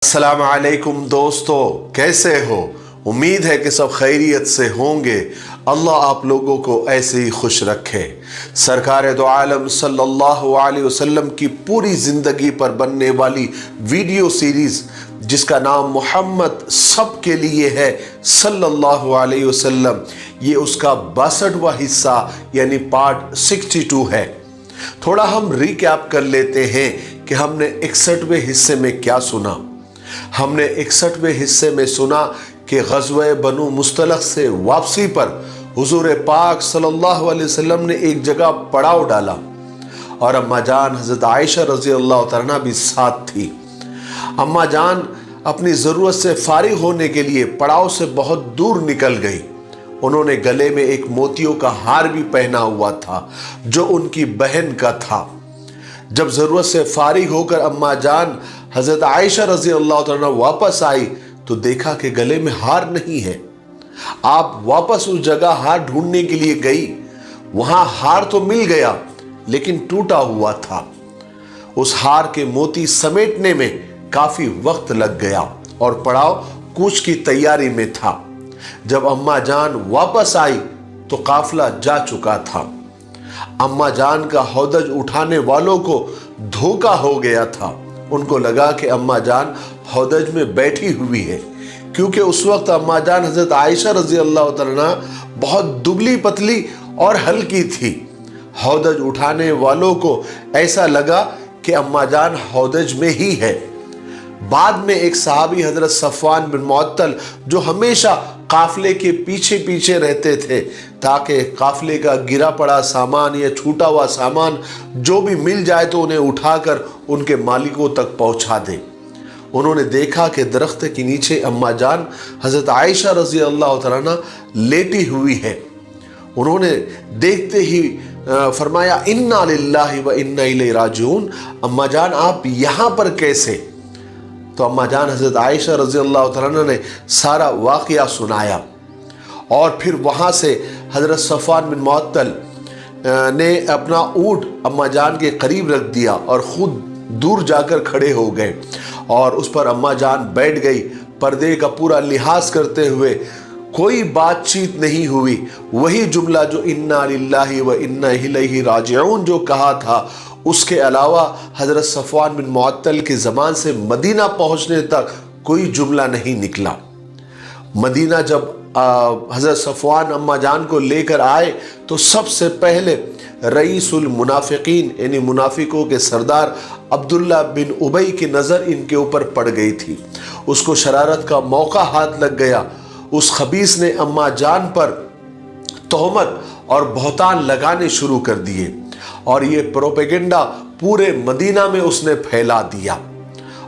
अस्सलाम वालेकुम दोस्तों, कैसे हो? उम्मीद है कि सब खैरियत से होंगे। अल्लाह आप लोगों को ऐसे ही खुश रखे। सरकार दो आलम सल्लल्लाहु अलैहि वसल्लम की पूरी ज़िंदगी पर बनने वाली वीडियो सीरीज़ जिसका नाम मोहम्मद सब के लिए है सल्लल्लाहु अलैहि वसल्लम, ये उसका 62वां हिस्सा यानी पार्ट 62 है। थोड़ा हम रिकैप कर लेते हैं कि हमने 61वें हिस्से में क्या सुना। हमने 61वें हिस्से में सुना कि ग़ज़वे बनु मुस्तलक़ से वापसी पर हुज़ूर पाक सल्लल्लाहु अलैहि वसल्लम ने एक जगह पड़ाव डाला और अम्मा जान हज़रत आयशा रज़ी अल्लाह तआला भी साथ थी। अम्मा जान अपनी ज़रूरत से फारिग होने के लिए पड़ाव से बहुत दूर निकल गई। उन्होंने गले में एक मोतियों का हार भी पहना हुआ था जो उनकी बहन का था। जब ज़रूरत से फारिग होकर अम्मा जान हज़रत आयशा रज़ी अल्लाह तआला वापस आई तो देखा कि गले में हार नहीं है। आप वापस उस जगह हार ढूंढने के लिए गई, वहां हार तो मिल गया लेकिन टूटा हुआ था। उस हार के मोती समेटने में काफी वक्त लग गया और पड़ाव कूच की तैयारी में था। जब अम्मा जान वापस आई तो काफिला जा चुका था। अम्मा जान का हौदज उठाने वालों को धोखा हो गया था। उनको लगा कि अम्मा जान हौदज में बैठी हुई है, क्योंकि उस वक्त अम्मा जान हज़रत आयशा रज़ी अल्लाह तआला बहुत दुबली पतली और हल्की थी। हौदज उठाने वालों को ऐसा लगा कि अम्मा जान हौदज में ही है। बाद में एक सहाबी हज़रत सफ़वान बिन मुअत्तल जो हमेशा काफिले के पीछे पीछे रहते थे ताकि काफिले का गिरा पड़ा सामान या छूटा हुआ सामान जो भी मिल जाए तो उन्हें उठाकर उनके मालिकों तक पहुंचा दे। उन्होंने देखा कि दरख्त के नीचे अम्मा जान हज़रत आयशा रज़ी अल्लाह तआला लेटी हुई है। उन्होंने देखते ही फरमाया, इन्ना लिल्लाहि व इन्ना इलैहि राजिऊन, अम्मा जान आप यहाँ पर कैसे? तो अम्मा जान हज़रत आयशा रज़ी अल्लाह तआला ने सारा वाक़या सुनाया और फिर वहाँ से हज़रत सफ़वान बिन मुअत्तल ने अपना ऊँट अम्मा जान के करीब रख दिया और ख़ुद दूर जाकर खड़े हो गए और उस पर अम्मा जान बैठ गई। पर्दे का पूरा लिहाज करते हुए कोई बातचीत नहीं हुई। वही जुमला जो इन्ना लिल्लाहि व इन्ना इलैहि राजिऊन जो कहा था, उसके अलावा हज़रत सफ़वान बिन मुअत्तल की ज़बान से मदीना पहुँचने तक कोई जुमला नहीं निकला। मदीना जब हज़रत सफ़वान अम्मा जान को लेकर आए तो सबसे पहले रईसुल मुनाफिकीन यानी मुनाफिकों के सरदार अब्दुल्ला बिन उबई की नज़र इनके ऊपर पड़ गई थी। उसको शरारत का मौका हाथ लग गया। उस खबीस ने अम्मा जान पर तोहमत और बहतान लगाने शुरू कर दिए और ये प्रोपेगेंडा पूरे मदीना में उसने फैला दिया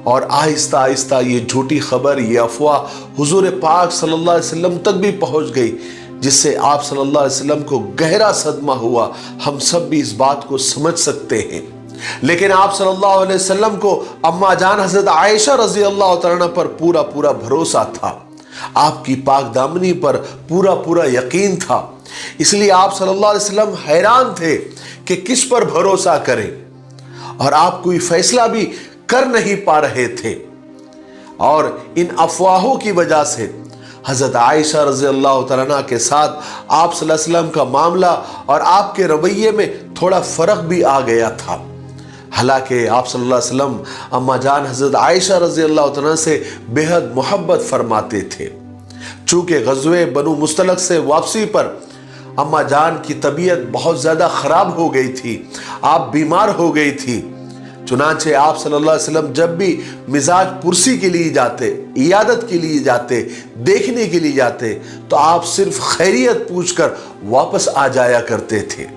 और आहिस्ता आहिस्ता ये झूठी खबर, ये अफवाह हुजूर पाक सल्लल्लाहु अलैहि वसल्लम तक भी पहुंच गई, जिससे आप सल्लल्लाहु अलैहि वसल्लम को गहरा सदमा हुआ। हम सब भी इस बात को समझ सकते हैं। लेकिन आप सल्लल्लाहु अलैहि वसल्लम को अम्मा जान हज़रत आयशा रज़ी अल्लाह तआला पर पूरा पूरा भरोसा था। आपकी पाक दामनी पर पूरा पूरा यकीन था। इसलिए आप सल्लल्लाहु अलैहि वसल्लम हैरान थे कि किस पर भरोसा करें और आप कोई फैसला भी कर नहीं पा रहे थे। और इन अफवाहों की वजह से हज़रत आयशा रज़ी अल्लाह तआला के साथ आप सल्लल्लाहु अलैहि वसल्लम का मामला और आपके रवैये में थोड़ा फ़र्क भी आ गया था। हालांकि आप सल्लल्लाहु अलैहि वसल्लम अम्मा जान हज़रत आयशा रज़ी अल्लाह तआला से बेहद मोहब्बत फरमाते थे। चूँकि ग़ज़वे बनु मुस्तलक़ से वापसी पर अम्मा जान की तबीयत बहुत ज़्यादा ख़राब हो गई थी, आप बीमार हो गई थी। चुनांचे आप सल्लल्लाहु अलैहि वसल्लम जब भी मिजाज पुरसी के लिए जाते, इयादत के लिए जाते, देखने के लिए जाते तो आप सिर्फ खैरियत पूछकर वापस आ जाया करते थे।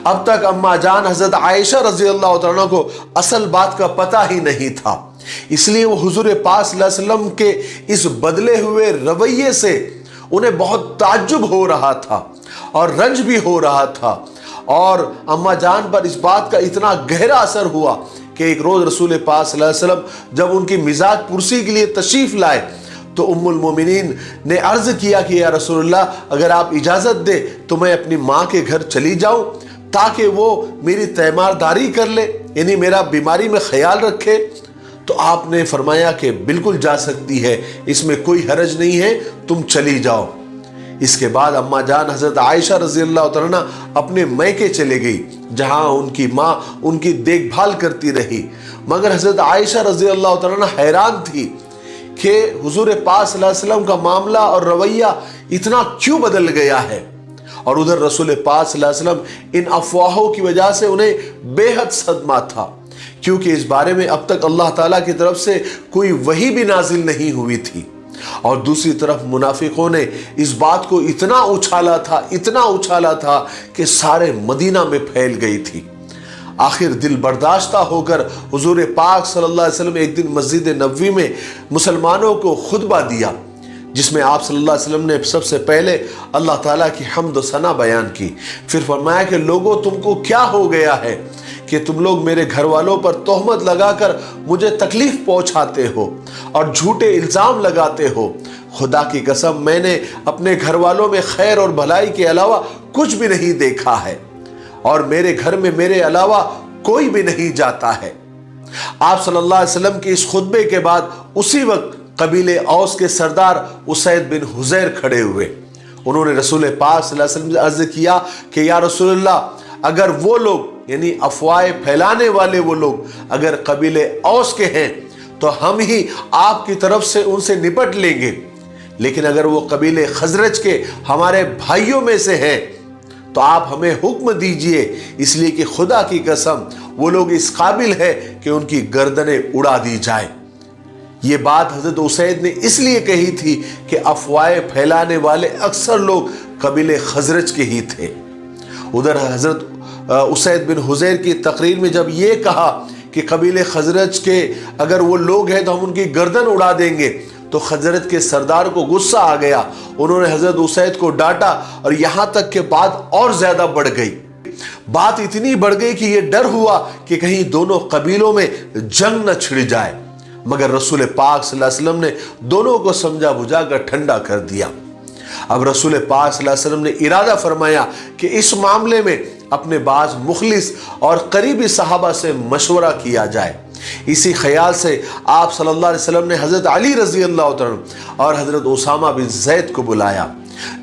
अब तक अम्मा जान हज़रत आयशा रज़ी अल्लाह तआला को असल बात का पता ही नहीं था। इसलिए वो हुजूर पाक सल्लल्लाहु अलैहि वसल्लम के इस बदले हुए रवैये से उन्हें बहुत ताज्जुब हो रहा था और रंज भी हो रहा था। और अम्मा जान पर इस बात का इतना गहरा असर हुआ कि एक रोज़ रसूल पाक सल्लल्लाहु अलैहि वसल्लम जब उनकी मिजाज पुरसी के लिए तशरीफ़ लाए तो उम्मुल मोमिनीन ने अर्ज़ किया कि या रसूलल्लाह, अगर आप इजाज़त दे तो मैं अपनी माँ के घर चली जाऊँ ताकि वो मेरी तैमारदारी कर ले, यानी मेरा बीमारी में ख्याल रखे। تو آپ نے فرمایا کہ بالکل جا سکتی ہے، اس میں کوئی حرج نہیں ہے، تم چلی جاؤ۔ اس کے بعد اما جان حضرت عائشہ رضی اللہ تعالیٰ عنہ اپنے میکے چلے گئی، جہاں ان کی ماں ان کی دیکھ بھال کرتی رہی۔ مگر حضرت عائشہ رضی اللہ تعالیٰ عنہ حیران تھی کہ حضور پاک صلی اللہ علیہ وسلم کا معاملہ اور رویہ اتنا کیوں بدل گیا ہے، اور ادھر رسول پاک صلی اللہ علیہ وسلم ان افواہوں کی وجہ سے انہیں بے حد صدمہ تھا، کیونکہ اس بارے میں اب تک اللہ تعالیٰ کی طرف سے کوئی وحی بھی نازل نہیں ہوئی تھی، اور دوسری طرف منافقوں نے اس بات کو اتنا اچھالا تھا کہ سارے مدینہ میں پھیل گئی تھی۔ آخر دل برداشتہ ہو کر حضور پاک صلی اللہ علیہ وسلم ایک دن مسجد نبوی میں مسلمانوں کو خطبہ دیا، جس میں آپ صلی اللہ علیہ وسلم نے سب سے پہلے اللہ تعالیٰ کی حمد و ثنا بیان کی۔ پھر فرمایا کہ لوگوں تم کو کیا ہو گیا ہے کہ تم لوگ میرے گھر والوں پر تہمت لگا کر مجھے تکلیف پہنچاتے ہو اور جھوٹے الزام لگاتے ہو۔ خدا کی قسم میں نے اپنے گھر والوں میں خیر اور بھلائی کے علاوہ کچھ بھی نہیں دیکھا ہے، اور میرے گھر میں میرے علاوہ کوئی بھی نہیں جاتا ہے۔ آپ صلی اللہ علیہ وسلم کے اس خطبے کے بعد اسی وقت قبیلے اوس کے سردار اسید بن حضیر کھڑے ہوئے۔ انہوں نے رسول پاک صلی اللہ علیہ وسلم سے عرض کیا کہ یا رسول اللہ، اگر وہ لوگ یعنی افواہیں پھیلانے والے وہ لوگ اگر قبیلے اوس کے ہیں تو ہم ہی آپ کی طرف سے ان سے نپٹ لیں گے، لیکن اگر وہ قبیلے خزرج کے ہمارے بھائیوں میں سے ہیں تو آپ ہمیں حکم دیجئے، اس لیے کہ خدا کی قسم وہ لوگ اس قابل ہے کہ ان کی گردنیں اڑا دی جائیں۔ یہ بات حضرت اسید نے اس لیے کہی تھی کہ افواہیں پھیلانے والے اکثر لوگ قبیلے خزرج کے ہی تھے۔ ادھر حضرت اسید بن حضیر کی تقریر میں جب یہ کہا کہ قبیلے خزرج کے اگر وہ لوگ ہیں تو ہم ان کی گردن اڑا دیں گے، تو خزرج کے سردار کو غصہ آ گیا۔ انہوں نے حضرت اسید کو ڈانٹا، اور یہاں تک کہ بات اور زیادہ بڑھ گئی۔ بات اتنی بڑھ گئی کہ یہ ڈر ہوا کہ کہیں دونوں قبیلوں میں جنگ نہ چھڑ جائے، مگر رسول پاک صلی اللہ علیہ وسلم نے دونوں کو سمجھا بجھا کر ٹھنڈا کر دیا۔ اب رسول پاک صلی اللہ علیہ وسلم نے ارادہ فرمایا کہ اس معاملے میں اپنے بعض مخلص اور قریبی صحابہ سے مشورہ کیا جائے۔ اسی خیال سے آپ صلی اللہ علیہ وسلم نے حضرت علی رضی اللہ عنہ اور حضرت اسامہ بن زید کو بلایا۔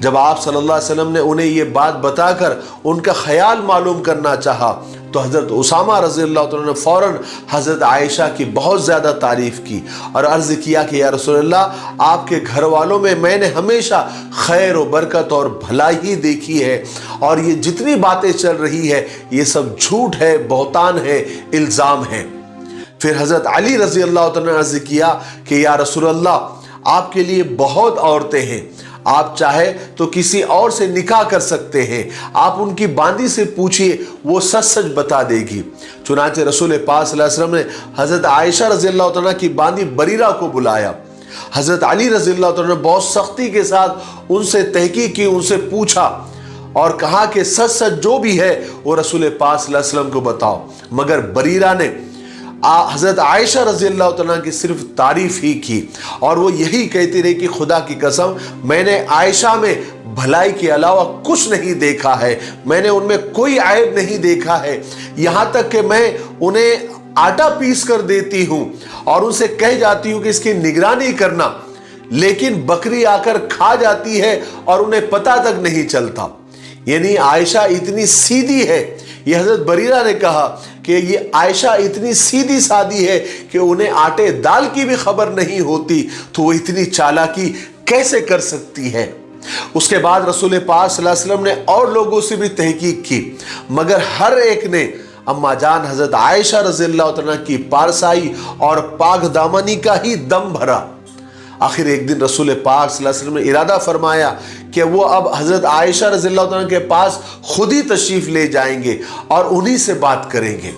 جب آپ صلی اللہ علیہ وسلم نے انہیں یہ بات بتا کر ان کا خیال معلوم کرنا چاہا تو حضرت اسامہ رضی اللہ عنہ نے فوراً حضرت عائشہ کی بہت زیادہ تعریف کی اور عرض کیا کہ یا رسول اللہ، آپ کے گھر والوں میں نے ہمیشہ خیر و برکت اور بھلائی ہی دیکھی ہے، اور یہ جتنی باتیں چل رہی ہے یہ سب جھوٹ ہے، بہتان ہے، الزام ہے۔ پھر حضرت علی رضی اللہ عنہ نے عرض کیا کہ یا رسول اللہ، آپ کے لیے بہت عورتیں ہیں، آپ چاہے تو کسی اور سے نکاح کر سکتے ہیں، آپ ان کی باندی سے پوچھئے، وہ سچ سچ بتا دے گی۔ چنانچہ رسول پاک صلی اللہ علیہ وسلم نے حضرت عائشہ رضی اللہ عنہ کی باندی بریرہ کو بلایا۔ حضرت علی رضی اللہ عنہ نے بہت سختی کے ساتھ ان سے تحقیق کی، ان سے پوچھا اور کہا کہ سچ سچ جو بھی ہے وہ رسول پاک صلی اللہ علیہ وسلم کو بتاؤ۔ مگر بریرہ نے حضرت عائشہ رضی اللہ عنہ کی صرف تعریف ہی کی، اور وہ یہی کہتی رہی کہ خدا کی قسم میں نے عائشہ میں بھلائی کے علاوہ کچھ نہیں دیکھا ہے، میں نے ان میں کوئی عیب نہیں دیکھا ہے، یہاں تک کہ میں انہیں آٹا پیس کر دیتی ہوں اور ان سے کہہ جاتی ہوں کہ اس کی نگرانی کرنا، لیکن بکری آ کر کھا جاتی ہے اور انہیں پتہ تک نہیں چلتا۔ یعنی عائشہ اتنی سیدھی ہے، یہ حضرت بریرہ نے کہا کہ یہ عائشہ اتنی سیدھی سادی ہے کہ انہیں آٹے دال کی بھی خبر نہیں ہوتی، تو وہ اتنی چالاکی کیسے کر سکتی ہے۔ اس کے بعد رسول پاک صلی اللہ علیہ وسلم نے اور لوگوں سے بھی تحقیق کی، مگر ہر ایک نے اما جان حضرت عائشہ رضی اللہ عنہ کی پارسائی اور پاک دامنی کا ہی دم بھرا۔ آخر ایک دن رسول پاک صلی اللہ علیہ وسلم نے ارادہ فرمایا کہ وہ اب حضرت عائشہ رضی اللہ عنہ کے پاس خود ہی تشریف لے جائیں گے اور انہی سے بات کریں گے۔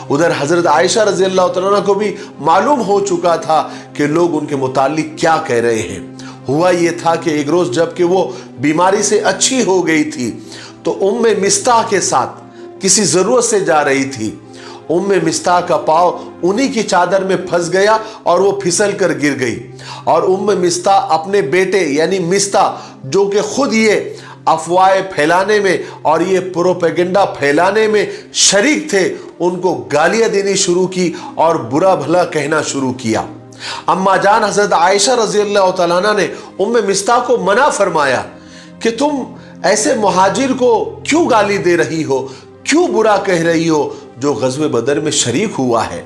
ادھر حضرت عائشہ رضی اللہ عنہ کو بھی معلوم ہو چکا تھا کہ لوگ ان کے متعلق کیا کہہ رہے ہیں۔ ہوا یہ تھا کہ ایک روز جب کہ وہ بیماری سے اچھی ہو گئی تھی تو ام مستح کے ساتھ کسی ضرورت سے جا رہی تھی۔ ام مستح کا پاؤں انہی کی چادر میں پھنس گیا اور وہ پھسل کر گر گئی، اور ام مستح اپنے بیٹے یعنی مستح جو کہ خود یہ अफवाहें फैलाने में और ये प्रोपेगेंडा फैलाने में शरीक थे, उनको गालियां देनी शुरू की और बुरा भला कहना शुरू किया। अम्मा जान हजरत आयशा रजी अल्लाह तआला अन्हा ने उम्मे मिस्ताह को मना फरमाया कि तुम ऐसे मुहाजिर को क्यों गाली दे रही हो, क्यों बुरा कह रही हो जो ग़ज़वे बदर में शरीक हुआ है।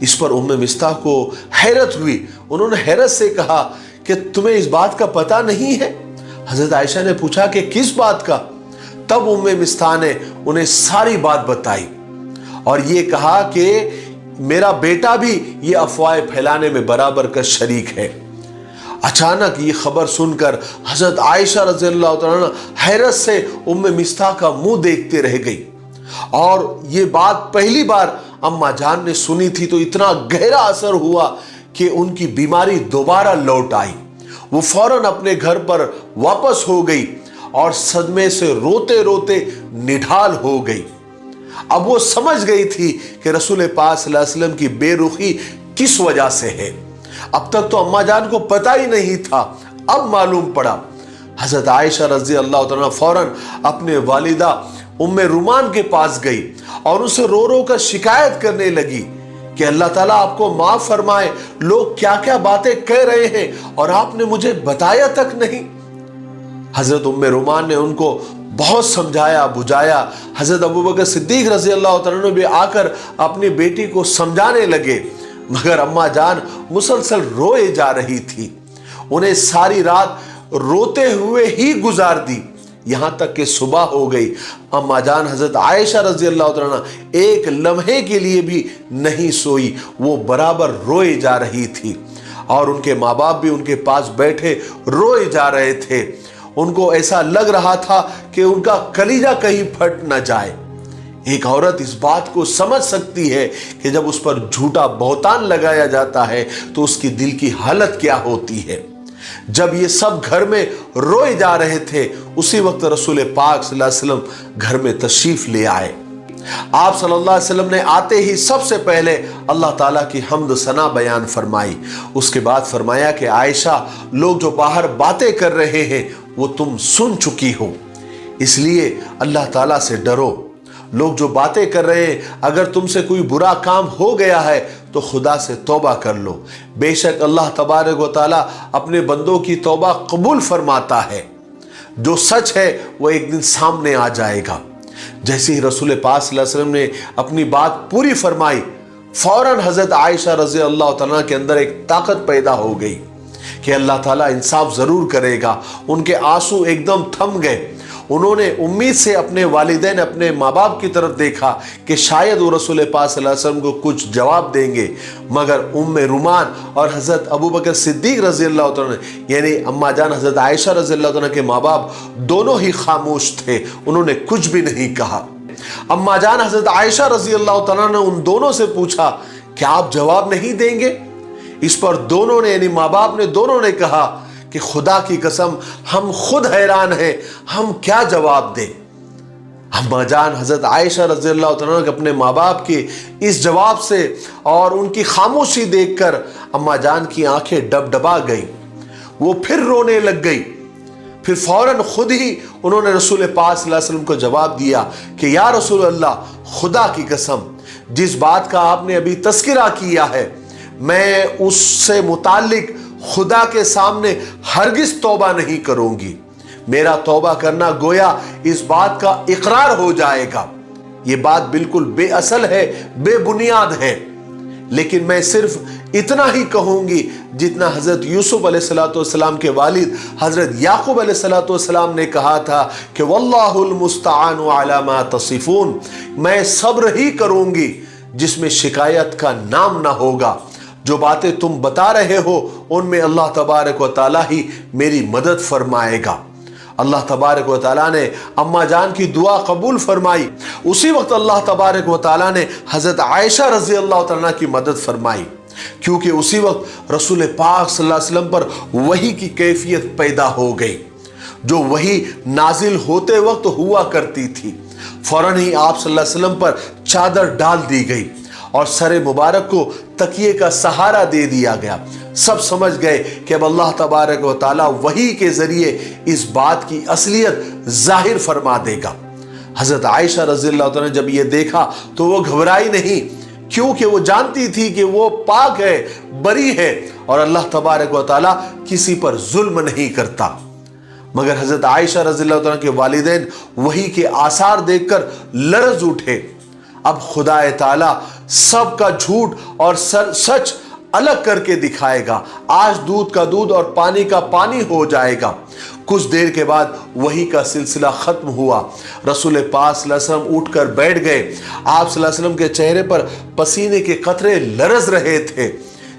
इस पर उम्मे मिस्ताह को हैरत हुई। उन्होंने हैरत से कहा कि तुम्हें इस बात का पता नहीं है। हजरत आयशा ने पूछा कि किस बात का। तब उम्मे मिस्ताह ने उन्हें सारी बात बताई और ये कहा कि मेरा बेटा भी ये अफवाहें फैलाने में बराबर का शरीक है। अचानक ये खबर सुनकर हजरत आयशा रज़ी अल्लाह तआला अन्हा हैरत से उम्मे मिस्ताह का मुंह देखते रह गई और ये बात पहली बार अम्मा जान ने सुनी थी तो इतना गहरा असर हुआ कि उनकी बीमारी दोबारा लौट आई। वो फौरन अपने घर पर वापस हो गई और सदमे से रोते रोते निढाल हो गई। अब वो समझ गई थी कि रसूल पाक सल्लल्लाहु अलैहि वसल्लम की बेरुखी किस वजह से है। अब तक तो अम्मा जान को पता ही नहीं था, अब मालूम पड़ा। हजरत आयशा रजी अल्लाह तआला फौरन अपने वालिदा उम्मे रुमान के पास गई और उसे रो रो कर शिकायत करने लगी कि अल्लाह ताला आपको माफ फरमाए, लोग क्या क्या बातें कह रहे हैं और आपने मुझे बताया तक नहीं। हजरत उम्मे रुमान ने उनको बहुत समझाया बुझाया। हजरत अबू बकर सिद्दीक रजी अल्लाह तआला अन्हु भी आकर अपनी बेटी को समझाने लगे, मगर अम्मा जान मुसलसल रोए जा रही थी। उन्हें सारी रात रोते हुए ही गुजार दी, यहां तक कि सुबह हो गई। अम्मा जान हजरत आयशा रजी अल्लाह तआला अन्हा एक लम्हे के लिए भी नहीं सोई, वो बराबर रोए जा रही थी और उनके माँ बाप भी उनके पास बैठे रोए जा रहे थे। उनको ऐसा लग रहा था कि उनका कलीजा कहीं फट न जाए। एक औरत इस बात को समझ सकती है कि जब उस पर झूठा बहतान लगाया जाता है तो उसकी दिल की हालत क्या होती है। जब ये सब घर में रोए जा रहे थे, उसी वक्त रसूल पाक सल्लल्लाहु अलैहि वसल्लम घर में तशरीफ ले आए। आप सल्लल्लाहु अलैहि वसल्लम ने आते ही सबसे पहले अल्लाह ताला की हम्द सना बयान फरमाई। उसके बाद फरमाया कि आयशा, लोग जो बाहर बातें कर रहे हैं वो तुम सुन चुकी हो, इसलिए अल्लाह ताला से डरो। लोग जो बातें कर रहे हैं, अगर तुमसे कोई बुरा काम हो गया है तो खुदा से तौबा कर लो। बेशक अल्लाह तबारक व तआला अपने बंदों की तौबा कबूल फरमाता है। जो सच है वो एक दिन सामने आ जाएगा। जैसे ही रसूल पाक सल्लल्लाहु अलैहि वसल्लम ने अपनी बात पूरी फरमाई, फौरन हजरत आयशा रज़ी अल्लाह तआला के अंदर एक ताकत पैदा हो गई कि अल्लाह ताला इंसाफ जरूर करेगा। उनके आंसू एकदम थम गए। उन्होंने उम्मीद से अपने वालिदैन, अपने माँ बाप की तरफ देखा कि शायद वो रसूल पाक सल्लल्लाहु अलैहि वसल्लम को कुछ जवाब देंगे, मगर उम्मे रुमान और हज़रत अबू बकर सिद्दीक रज़ी अल्लाह तआला यानी अम्मा जान हज़रत आयशा रज़ी अल्लाह तआला के माँ बाप दोनों ही खामोश थे, उन्होंने कुछ भी नहीं कहा। अम्मा जान हज़रत आयशा रज़ी अल्लाह तआला ने उन दोनों से पूछा, क्या आप जवाब नहीं देंगे? इस पर दोनों ने यानी माँ बाप ने दोनों ने कहा कि खुदा की कसम हम खुद हैरान हैं, हम क्या जवाब दें। अम्मा जान हजरत आयशा रज़ी अल्लाह तआला के अपने माँ बाप के इस जवाब से और उनकी खामोशी देखकर अम्मा जान की आंखें डबडबा गई। वो फिर रोने लग गई। फिर फौरन खुद ही उन्होंने रसूल पाक सल्लल्लाहु अलैहि वसल्लम को जवाब दिया कि या रसूल अल्लाह, खुदा की कसम जिस बात का आपने अभी तस्करा किया है, मैं उससे मुताल्लिक खुदा के सामने हरगिज तौबा नहीं करूंगी। मेरा तौबा करना गोया इस बात का इकरार हो जाएगा। ये बात बिल्कुल बेअसल है, बेबुनियाद है, लेकिन मैं सिर्फ इतना ही कहूंगी जितना हजरत यूसुफ अलैहिस्सलाम के वालिद हजरत याकूब अलैहिस्सलाम ने कहा था कि वल्लाहुल मुस्तआनु अला मा तसिफून, मैं सब्र ही करूंगी जिसमें शिकायत का नाम ना होगा। जो बातें तुम बता रहे हो उनमें अल्लाह तबारक व तआला ही मेरी मदद फरमाएगा। अल्लाह तबारक व तआला ने अम्मा जान की दुआ कबूल फरमाई। उसी वक्त अल्लाह तबारक व तआला ने हजरत आयशा रज़ी अल्लाह तआला की मदद फरमाई, क्योंकि उसी वक्त रसूल पाक सल्लल्लाहु अलैहि वसल्लम पर वही की कैफियत पैदा हो गई जो वही नाजिल होते वक्त हुआ करती थी। फौरन ही आप सल्लल्लाहु अलैहि वसल्लम पर चादर डाल दी गई اور سر مبارک کو تکیے کا سہارا دے دیا گیا۔ سب سمجھ گئے کہ اب اللہ تبارک و تعالیٰ وحی کے ذریعے اس بات کی اصلیت ظاہر فرما دے گا۔ حضرت عائشہ رضی اللہ عنہا نے جب یہ دیکھا تو وہ گھبرائی نہیں، کیونکہ وہ جانتی تھی کہ وہ پاک ہے، بری ہے، اور اللہ تبارک و تعالیٰ کسی پر ظلم نہیں کرتا۔ مگر حضرت عائشہ رضی اللہ عنہا کے والدین وحی کے آثار دیکھ کر لرز اٹھے۔ اب خدا تعالیٰ سب کا جھوٹ اور سچ الگ کر کے دکھائے گا۔ آج دودھ کا دودھ اور پانی کا پانی ہو جائے گا۔ کچھ دیر کے بعد وحی کا سلسلہ ختم ہوا۔ رسول پاک صلی اللہ علیہ وسلم اٹھ کر بیٹھ گئے۔ آپ صلی اللہ علیہ وسلم کے چہرے پر پسینے کے قطرے لرز رہے تھے،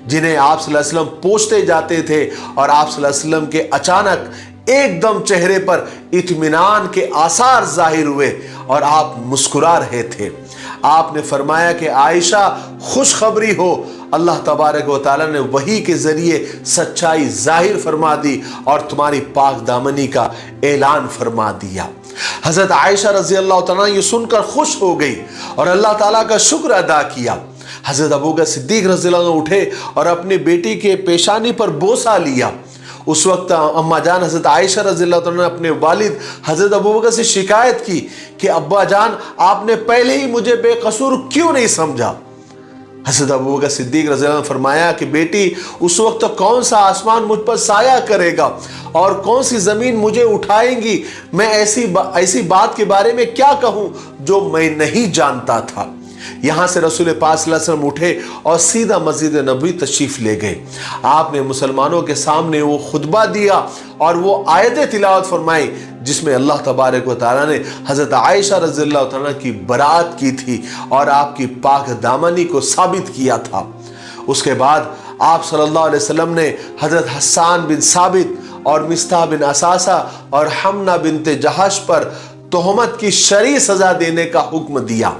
جنہیں آپ صلی اللہ علیہ وسلم پوچھتے جاتے تھے، اور آپ صلی اللہ علیہ وسلم کے اچانک ایک دم چہرے پر اطمینان کے آثار ظاہر ہوئے اور آپ مسکرا رہے تھے۔ آپ نے فرمایا کہ عائشہ خوشخبری ہو، اللہ تبارک و تعالیٰ نے وحی کے ذریعے سچائی ظاہر فرما دی اور تمہاری پاک دامنی کا اعلان فرما دیا۔ حضرت عائشہ رضی اللہ تعالیٰ یہ سن کر خوش ہو گئی اور اللہ تعالیٰ کا شکر ادا کیا۔ حضرت ابوبکر صدیق رضی اللہ عنہ اٹھے اور اپنی بیٹی کے پیشانی پر بوسہ لیا۔ اس وقت اماں جان حضرت عائشہ رضی اللہ عنہ نے اپنے والد حضرت ابوبکر سے شکایت کی کہ ابا جان آپ نے پہلے ہی مجھے بے قصور کیوں نہیں سمجھا؟ حضرت ابوبکر صدیق رضی اللہ عنہ نے فرمایا کہ بیٹی اس وقت کون سا آسمان مجھ پر سایہ کرے گا اور کون سی زمین مجھے اٹھائیں گی؟ میں ایسی بات کے بارے میں کیا کہوں جو میں نہیں جانتا تھا۔ یہاں سے رسول پاک صلی اللہ علیہ وسلم اٹھے اور سیدھا مسجد نبوی تشریف لے گئے۔ آپ نے مسلمانوں کے سامنے وہ خطبہ دیا اور وہ آیتیں تلاوت فرمائی جس میں اللہ تبارک و تعالیٰ نے حضرت عائشہ رضی اللہ عنہا کی برات کی تھی اور آپ کی پاک دامنی کو ثابت کیا تھا۔ اس کے بعد آپ صلی اللہ علیہ وسلم نے حضرت حسان بن ثابت اور مصطح بن اساسہ اور حمنہ بنت جہش پر تہمت کی شرعی سزا دینے کا حکم دیا۔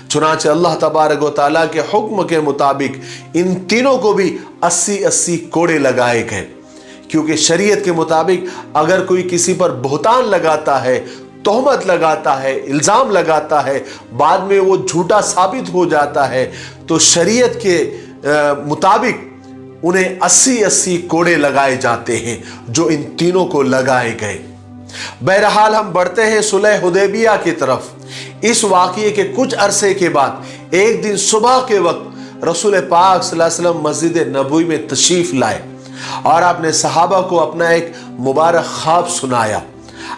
چنانچہ اللہ تبارک و تعالیٰ کے حکم کے مطابق ان تینوں کو بھی 80 کوڑے لگائے گئے، کیونکہ شریعت کے مطابق اگر کوئی کسی پر بہتان لگاتا ہے، تہمت لگاتا ہے، الزام لگاتا ہے، بعد میں وہ جھوٹا ثابت ہو جاتا ہے تو شریعت کے مطابق انہیں 80 کوڑے لگائے جاتے ہیں، جو ان تینوں کو لگائے گئے۔ بہرحال ہم بڑھتے ہیں صلح حدیبیہ کی طرف۔ اس واقعے کے کچھ عرصے کے بعد ایک دن صبح کے وقت رسول پاک صلی اللہ علیہ وسلم مسجد نبوی میں تشریف لائے اور آپ نے صحابہ کو اپنا ایک مبارک خواب سنایا۔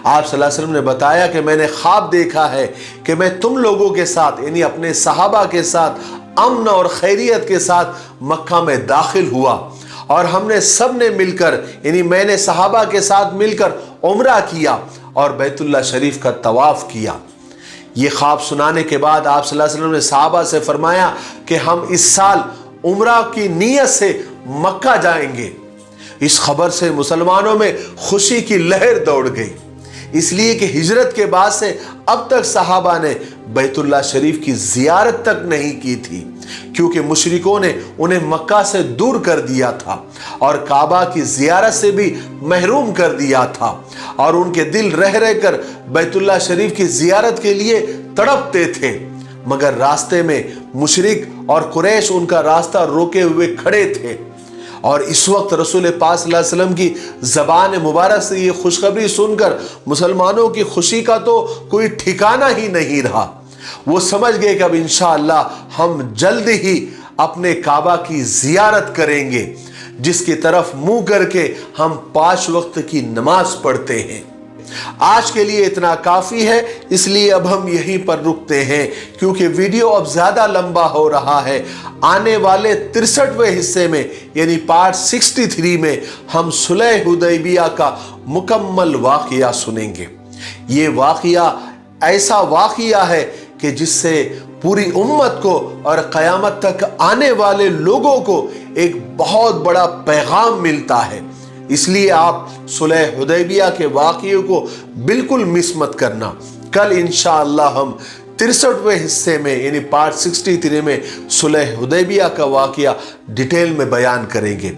آپ صلی اللہ علیہ وسلم نے بتایا کہ میں نے خواب دیکھا ہے کہ میں تم لوگوں کے ساتھ یعنی اپنے صحابہ کے ساتھ امن اور خیریت کے ساتھ مکہ میں داخل ہوا، اور ہم نے سب نے مل کر یعنی میں نے صحابہ کے ساتھ مل کر عمرہ کیا اور بیت اللہ شریف کا طواف کیا۔ یہ خواب سنانے کے بعد آپ صلی اللہ علیہ وسلم نے صحابہ سے فرمایا کہ ہم اس سال عمرہ کی نیت سے مکہ جائیں گے۔ اس خبر سے مسلمانوں میں خوشی کی لہر دوڑ گئی، اس لیے کہ ہجرت کے بعد سے اب تک صحابہ نے بیت اللہ شریف کی زیارت تک نہیں کی تھی، کیونکہ مشرکوں نے انہیں مکہ سے دور کر دیا تھا اور کعبہ کی زیارت سے بھی محروم کر دیا تھا، اور ان کے دل رہ کر بیت اللہ شریف کی زیارت کے لیے تڑپتے تھے، مگر راستے میں مشرک اور قریش ان کا راستہ روکے ہوئے کھڑے تھے۔ اور اس وقت رسول پاک صلی اللہ علیہ وسلم کی زبان مبارک سے یہ خوشخبری سن کر مسلمانوں کی خوشی کا تو کوئی ٹھکانہ ہی نہیں رہا۔ وہ سمجھ گئے کہ اب انشاءاللہ ہم جلد ہی اپنے کعبہ کی زیارت کریں گے، جس کی طرف منہ کر کے ہم 5 وقت کی نماز پڑھتے ہیں۔ آج کے لیے اتنا کافی ہے، اس لیے اب ہم یہیں پر رکتے ہیں، کیونکہ ویڈیو اب زیادہ لمبا ہو رہا ہے۔ آنے والے 63ویں حصے میں یعنی پارٹ 63 میں ہم صلح حدیبیہ کا مکمل واقعہ سنیں گے۔ یہ واقعہ ایسا واقعہ ہے کہ جس سے پوری امت کو اور قیامت تک آنے والے لوگوں کو ایک بہت بڑا پیغام ملتا ہے۔ اس لیے آپ صلح حدیبیہ کے واقعے کو بالکل مس مت کرنا۔ کل انشاءاللہ ہم 63ویں حصے میں یعنی پارٹ 63 میں صلح حدیبیہ کا واقعہ ڈیٹیل میں بیان کریں گے۔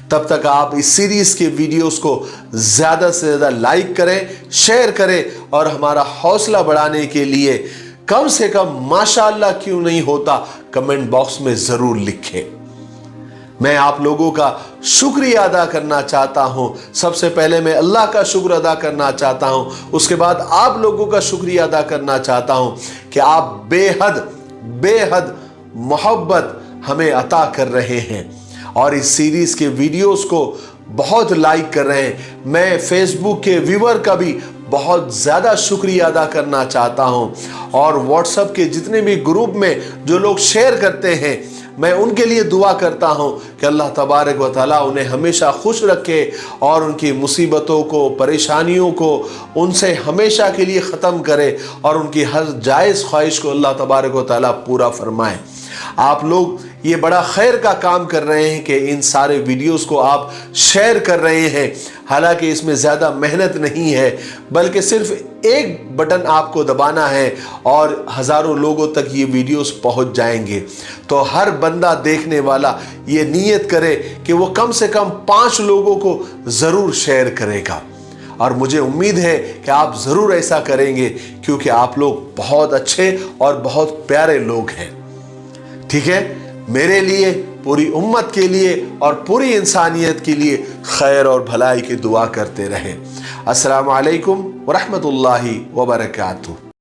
تب تک آپ اس سیریز کے ویڈیوز کو زیادہ سے زیادہ لائک کریں، شیئر کریں، اور ہمارا حوصلہ بڑھانے کے لیے کم سے کم ماشاءاللہ کیوں نہیں ہوتا कमेंट बॉक्स में ज़रूर लिखें। मैं आप लोगों का शुक्रिया अदा करना चाहता हूं। सबसे पहले मैं अल्लाह का शुक्र अदा करना चाहता हूं, उसके बाद आप लोगों का शुक्रिया अदा करना चाहता हूं कि आप बेहद मोहब्बत हमें अता कर रहे हैं और इस सीरीज़ के वीडियोस को बहुत लाइक कर रहे हैं। मैं फेसबुक के व्यूअर का भी बहुत ज़्यादा शुक्रिया अदा करना चाहता हूं और व्हाट्सएप के जितने भी ग्रुप में जो लोग शेयर करते हैं, मैं उनके लिए दुआ करता हूं कि अल्लाह तबारक व तआला उन्हें हमेशा खुश रखे और उनकी मुसीबतों को, परेशानियों को उनसे हमेशा के लिए ख़त्म करे और उनकी हर जायज़ ख्वाहिश को अल्लाह तबारक व तआला पूरा फरमाए। आप लोग ये बड़ा खैर का काम कर रहे हैं कि इन सारे वीडियोस को आप शेयर कर रहे हैं। हालांकि इसमें ज़्यादा मेहनत नहीं है, बल्कि सिर्फ एक बटन आपको दबाना है और हज़ारों लोगों तक ये वीडियोस पहुंच जाएंगे। तो हर बंदा देखने वाला ये नीयत करे कि वो कम से कम 5 लोगों को ज़रूर शेयर करेगा और मुझे उम्मीद है कि आप ज़रूर ऐसा करेंगे, क्योंकि आप लोग बहुत अच्छे और बहुत प्यारे लोग हैं। ठीक है, मेरे लिए, पूरी उम्मत के लिए और पूरी इंसानियत के लिए खैर और भलाई की दुआ करते रहें। अस्सलामु अलैकुम व रहमतुल्लाहि व बरकातुहू।